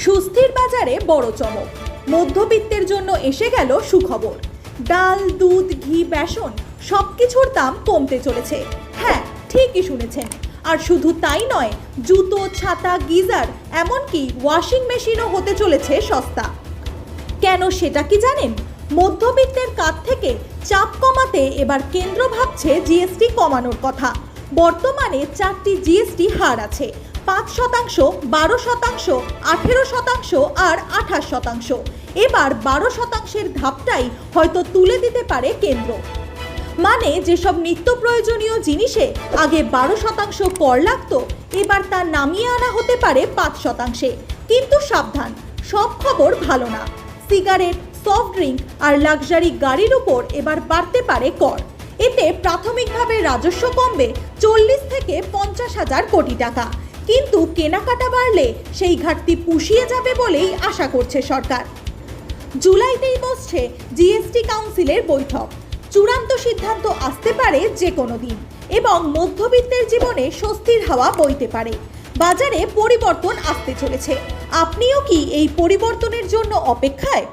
সুস্থির বাজারে বড় চমক, মধ্যবিত্তের জন্য এসে গেল সুখবর। ডাল, দুধ, ঘি, বেসন সবকিছুর দাম কমতে চলেছে। হ্যাঁ, ঠিকই শুনেছেন। আর শুধু তাই নয়, জুতো, ছাতা, গিজার, এমনকি ওয়াশিং মেশিনও হতে চলেছে সস্তা। কেন সেটা কি জানেন? মধ্যবিত্তের কাছ থেকে চাপ কমাতে এবার কেন্দ্র ভাবছে জিএসটি কমানোর কথা। বর্তমানে 4টি জিএসটি হার আছে: 5%, 12%, 18% আর 28%। এবার 12%-এর ধাপটাই হয়তো তুলে দিতে পারে কেন্দ্র। মানে যেসব নিত্য প্রয়োজনীয় জিনিসে আগে 12% কর লাগতো, এবার তা নামিয়ে আনা হতে পারে 5%। কিন্তু সাবধান, সব খবর ভালো না। সিগারেট, সফট ড্রিঙ্ক আর লাক্সারি গাড়ির উপর এবার বাড়তে পারে কর। এতে প্রাথমিকভাবে রাজস্ব কমবে 40 থেকে 50,000 কোটি টাকা। কিন্তু কেনাকাটা বাড়লে সেই ঘাটতি পুষিয়ে যাবে বলেই আশা করছে সরকার। জুলাইতেই বসছে জিএসটি কাউন্সিলের বৈঠক। চূড়ান্ত সিদ্ধান্ত আসতে পারে যে কোনো দিন এবং মধ্যবিত্তের জীবনে স্বস্তির হাওয়া বইতে পারে। বাজারে পরিবর্তন আসতে চলেছে। আপনিও কি এই পরিবর্তনের জন্য অপেক্ষায়?